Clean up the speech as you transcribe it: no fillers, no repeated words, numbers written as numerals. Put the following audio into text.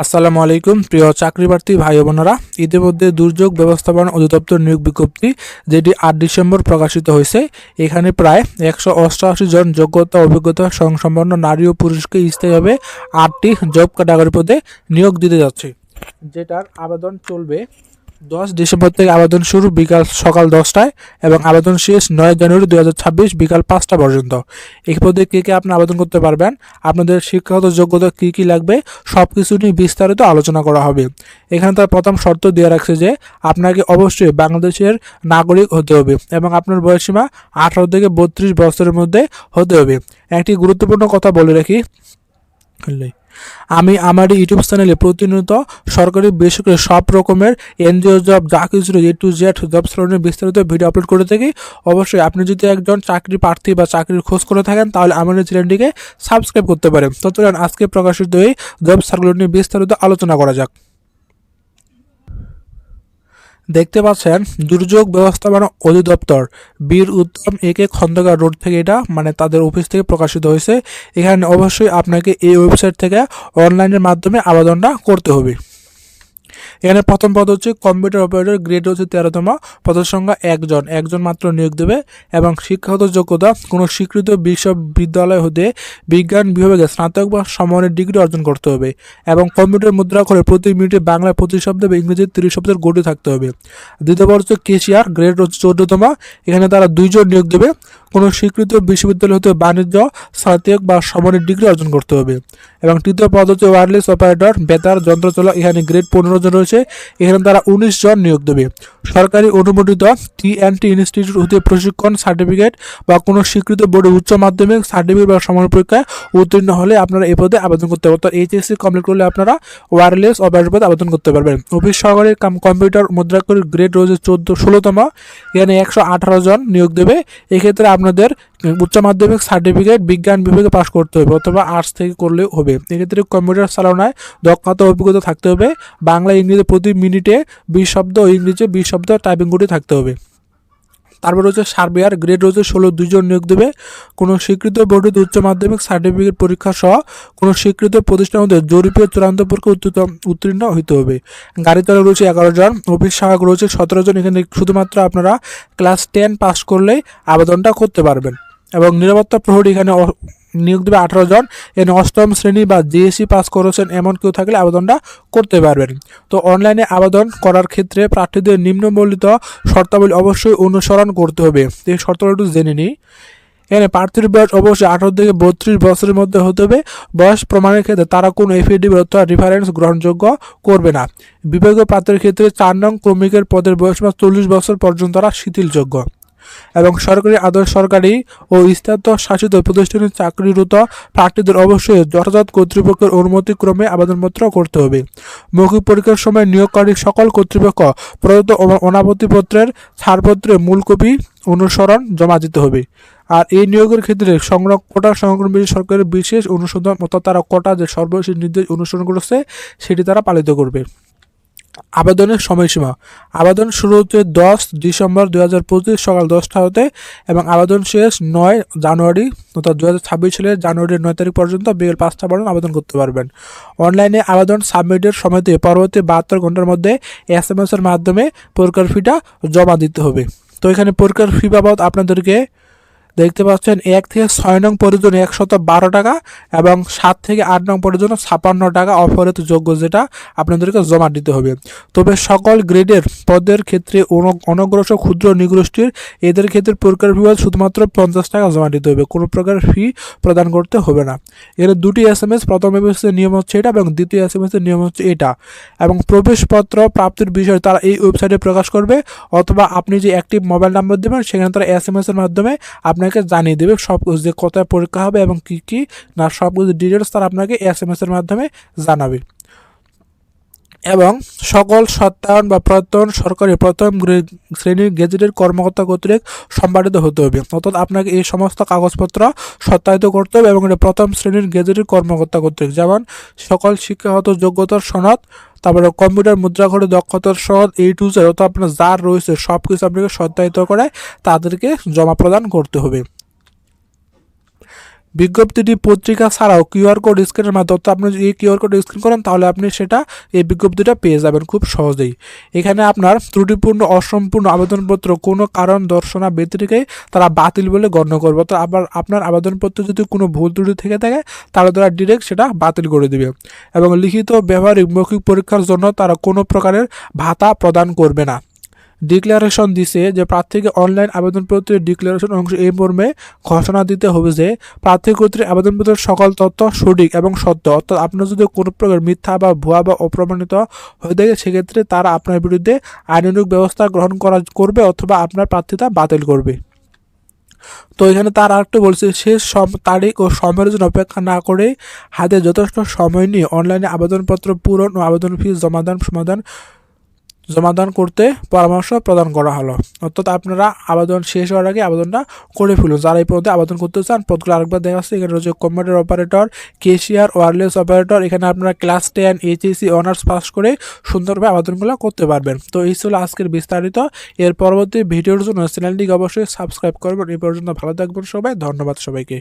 আসসালামু আলাইকুম প্রিয় চাকরিপ্রার্থী ভাই বোনেরা, ইতিমধ্যে দুর্যোগ ব্যবস্থাপনা অধিদপ্তর নিয়োগ বিজ্ঞপ্তি যেটি 8 ডিসেম্বর প্রকাশিত হয়েছে। এখানে প্রায় 188 জন যোগ্যতা অভিজ্ঞতা সম্পন্ন নারী ও পুরুষকে স্থায়ীভাবে 8টি জব ক্যাটাগরি পদে নিয়োগ দিতে যাচ্ছে, যেটার আবেদন চলবে 10 ডিসেম্বর থেকে। আবেদন শুরু সকাল 10টায় এবং আবেদন শেষ 9 জানুয়ারি 2026 বিকাল 5টা পর্যন্ত। এই পদে কে আপনি আবেদন করতে পারবেন, আপনাদের শিক্ষাগত যোগ্যতা কী লাগবে, সব কিছু নিয়ে বিস্তারিত আলোচনা করা হবে। এখানে তার প্রথম শর্ত দেওয়া রাখছে যে আপনাকে অবশ্যই বাংলাদেশের নাগরিক হতে হবে এবং আপনার বয়সসীমা 18 থেকে 32 বছরের মধ্যে হতে হবে। একটি গুরুত্বপূর্ণ কথা বলে রাখি, আমি আমার ইউটিউব চ্যানেলে প্রতিনিয়ত সরকারি বেসরকারি সব রকমের এনজিও জব যা কিছু A to Z জব শ্রেণীর বিস্তারিত ভিডিও আপলোড করে থাকি। অবশ্যই আপনি যদি একজন চাকরি প্রার্থী বা চাকরির খোঁজ করে থাকেন তাহলে আমার এই চ্যানেলটিকে সাবস্ক্রাইব করতে পারেন। তো চলুন আজকে প্রকাশিত এই জব সার্কুলার নিয়ে বিস্তারিত আলোচনা করা যাক। দেখতে পাচ্ছেন দুর্যোগ ব্যবস্থাপনা অধিদপ্তর বীর উত্তম একে খন্দকার রোড থেকে, এটা মানে তাদের অফিস থেকে প্রকাশিত হয়েছে। এখানে অবশ্যই আপনাকে এই ওয়েবসাইট থেকে অনলাইনের মাধ্যমে আবেদনটা করতে হবে। এখানে প্রথম পদ হচ্ছে কম্পিউটার অপারেটর, গ্রেড হচ্ছে 13তম, পদের সংখ্যা একজন মাত্র নিয়োগ দেবে এবং শিক্ষাগত যোগ্যতা কোনো স্বীকৃত বিশ্ববিদ্যালয় হতে বিজ্ঞান বিভাগে স্নাতক বা সমমানের ডিগ্রি অর্জন করতে হবে এবং কম্পিউটার মুদ্রা করে প্রতি মিনিটে বাংলায় 25 শব্দ বা ইংরেজি 30 শব্দের গড়ে থাকতে হবে। দ্বিতীয় পদ হচ্ছে কেশিয়ার, গ্রেড হচ্ছে 14তম, এখানে তারা 2 জন নিয়োগ দেবে। কোনো স্বীকৃত বিশ্ববিদ্যালয় হতে বাণিজ্য স্নাতক বা সমমানের ডিগ্রি অর্জন করতে হবে এবং তৃতীয় পদ হচ্ছে ওয়্যারলেস অপারেটর, বেতার যন্ত্রচলা, এখানে গ্রেড 15 জন রয়েছে, এখানে তারা 19 জন নিয়োগ দেবে। সরকারি অনুমোদিত TNT ইনস্টিটিউট হতে প্রশিক্ষণ সার্টিফিকেট বা কোনো স্বীকৃত বোর্ডে উচ্চ মাধ্যমিক সার্টিফিকেট বা সমান পরীক্ষায় উত্তীর্ণ হলে আপনারা এই পদে আবেদন করতে পারবেন। HSC কমপ্লিট করলে আপনারা ওয়্যারলেস অপারেটর পদে আবেদন করতে পারবেন। অফিস সহকারী কম্পিউটার মুদ্রাক্ষর, গ্রেড রয়েছে 16তম, এখানে 118 জন নিয়োগ দেবে। এক্ষেত্রে আপনাদের উচ্চ মাধ্যমিক সার্টিফিকেট বিজ্ঞান বিভাগে পাশ করতে হবে অথবা আর্টস থেকে করলেও হবে। এক্ষেত্রে কম্পিউটার চালানোয় দক্ষতা অভিজ্ঞতা থাকতে হবে। বাংলা ইংরেজি প্রতি মিনিটে 20 শব্দ ও ইংরেজি 20 শব্দ টাইপিং করে থাকতে হবে। তারপর হচ্ছে সার্ভেয়ার, গ্রেড রয়েছে 16, 2 জন নিয়োগ দেবে। কোনো স্বীকৃত বোর্ডে উচ্চ মাধ্যমিক সার্টিফিকেট পরীক্ষা সহ কোনো স্বীকৃত প্রতিষ্ঠান হতে জরিপের চূড়ান্ত পরীক্ষা উত্তীর্ণ হতে হবে। গাড়ি চালক রয়েছে 11 জন, অফিস সহায়ক রয়েছে 17 জন। এখানে শুধুমাত্র আপনারা ক্লাস 10 পাস করলেই আবেদনটা করতে পারবেন এবং নিরাপত্তা প্রহরী এখানে নিয়োগ দেবে 18 জন। এখানে 8ম শ্রেণী বা JSC পাস করেছেন এমন কেউ থাকলে আবেদনটা করতে পারবেন। তো অনলাইনে আবেদন করার ক্ষেত্রে প্রার্থীদের নিম্নবর্ণিত শর্তাবলী অবশ্যই অনুসরণ করতে হবে। এই শর্তাবলী একটু জেনে নিই। এখানে প্রার্থীর বয়স অবশ্যই 18 থেকে 32 বছরের মধ্যে হতে হবে। বয়স প্রমাণের ক্ষেত্রে তারা কোনো এফিডেভিট অথবা রেফারেন্স গ্রহণযোগ্য করবে না। বিভাগীয় প্রার্থীর ক্ষেত্রে 4 নং ক্রমিকের পদের বয়স 40 বছর পর্যন্ত তারা শিথিলযোগ্য এবং সরকারি আদর্শ সরকারি ও স্থানীয় শাসিত প্রতিষ্ঠানে চাকরিরত প্রার্থীদের অবশ্যই যথাযথ কর্তৃপক্ষের অনুমতিক্রমে আবেদনপত্র করতে হবে। মৌখিক পরীক্ষার সময় নিয়োগকারী সকল কর্তৃপক্ষ প্রদত্ত অনাপত্তিপত্রের ছাড়পত্রের মূল কপি অনুসরণ জমা দিতে হবে। আর এই নিয়োগের ক্ষেত্রে কোটা সংক্রান্ত সরকারের বিশেষ অনুসন্ধান অর্থাৎ তারা কোটা যে সর্বশেষ নির্দেশ অনুসরণ করেছে সেটি তারা পালিত করবে। আবেদনের সময়সীমা, আবেদন শুরু হচ্ছে 10 ডিসেম্বর 2025 সকাল 10টা হতে এবং আবেদন শেষ 9 জানুয়ারি অর্থাৎ 2026 সালের জানুয়ারির 9 তারিখ পর্যন্ত বিকেল 5টা পর্যন্ত আবেদন করতে পারবেন। অনলাইনে আবেদন সাবমিটের সময়তে পরবর্তী 72 ঘন্টার মধ্যে SMS এর মাধ্যমে পরীক্ষার ফিটা জমা দিতে হবে। তো এখানে পরীক্ষার ফি বাবদ আপনাদেরকে দেখতে পাচ্ছেন 1 থেকে 6 নং পদের জন্য 112 টাকা এবং 7 থেকে 8 নং পদের জন্য 56 টাকা অফারিত যোগ্য, যেটা আপনাদেরকে জমা দিতে হবে। তবে সকল গ্রেডের পদের ক্ষেত্রে অনগ্রসর ক্ষুদ্র নিগোষ্ঠীর এদের ক্ষেত্রে পরীক্ষার ফি শুধুমাত্র 50 টাকা জমা দিতে হবে, কোনো প্রকার ফি প্রদান করতে হবে না। এর 2টি SMS, প্রথম SMS এর নিয়ম হচ্ছে এটা এবং দ্বিতীয় SMS এর নিয়ম হচ্ছে এটা এবং প্রবেশপত্র প্রাপ্তির বিষয় তারা এই ওয়েবসাইটে প্রকাশ করবে অথবা আপনি যে অ্যাক্টিভ মোবাইল নাম্বার দেবেন সেখানে তারা SMS এর মাধ্যমে আপনাকে জানিয়ে দেবে সব যে কোথায় পরীক্ষা হবে এবং কি না সব কিছু ডিটেলস তারা আপনাকে SMS এর মাধ্যমে জানাবে। এবং সকল সত্যায়ন বা প্রত্যয়ন সরকারি প্রথম শ্রেণীর গেজেটের কর্মকর্তা কর্তৃক সম্পাদিত হতে হবে, অর্থাৎ আপনাকে এই সমস্ত কাগজপত্র সত্যায়িত করতে হবে এবং এটা প্রথম শ্রেণীর গেজেটের কর্মকর্তা কর্তৃক, যেমন সকল শিক্ষাগত যোগ্যতার সনদ, তারপরে কম্পিউটার মুদ্রাক্ষরে দক্ষতার সনদ A to Z অর্থাৎ আপনার যার রয়েছে সব কিছু আপনাকে সত্যায়িত করে তাদেরকে জমা প্রদান করতে হবে। বিজ্ঞপ্তিটি পত্রিকা ছাড়াও কিউআর কোড স্ক্যানের মাধ্যমে, তো আপনি যদি এই কিউআর কোড স্ক্যান করেন তাহলে আপনি সেটা এই বিজ্ঞপ্তিটা পেয়ে যাবেন খুব সহজেই। এখানে আপনার ত্রুটিপূর্ণ অসম্পূর্ণ আবেদনপত্র কোনো কারণ দর্শনা ব্যতিরেকেই তারা বাতিল বলে গণ্য করবে। তো আবার আপনার আবেদনপত্রে যদি কোনো ভুল ত্রুটি থেকে থাকে তাহলে তারা ডিরেক্ট সেটা বাতিল করে দিবে। এবং লিখিত ব্যবহারিক মৌখিক পরীক্ষার জন্য তারা কোনো প্রকারের ভাতা প্রদান করবে না। ডিক্লারেশন দিছে যে প্রার্থীকে অনলাইন আবেদনপত্রের ডিক্লারেশন অংশ এই মর্মে ঘোষণা দিতে হবে যে প্রার্থী কর্তৃক আবেদনপত্রের সকল তথ্য সঠিক এবং সত্য, অর্থাৎ আপনার যদি কোনো প্রকার মিথ্যা বা ভুয়া বা অপ্রমাণিত হয়ে থাকে সেক্ষেত্রে তারা আপনার বিরুদ্ধে আইনানুগ ব্যবস্থা গ্রহণ করবে অথবা আপনার প্রার্থিতা বাতিল করবে। তো এখানে তার আরেকটু বলছে শেষ তারিখ ও সময়ের জন্য অপেক্ষা না করে হাতে যথেষ্ট সময় নিয়ে অনলাইনে আবেদনপত্র পূরণ ও আবেদন ফি জমাদান করতে পরামর্শ প্রদান করা হলো। অর্থাৎ আপনারা আবেদন শেষ হওয়ার আগে আবেদনটা করে ফেলুন। যারা এই পদে আবেদন করতে চান পদগুলো আরেকবার দেখা যাচ্ছে। এখানে রয়েছে computer operator, cashier, wireless operator. এখানে আপনারা ক্লাস 10 এইচএসসি অনার্স পাস করে সুন্দরভাবে আবেদনগুলো করতে পারবেন। তো এই ছিল আজকের বিস্তারিত। এর পরবর্তী ভিডিওর জন্য চ্যানেলটিকে অবশ্যই সাবস্ক্রাইব করবেন। এই পর্যন্ত ভালো থাকবেন সবাই, ধন্যবাদ সবাইকে।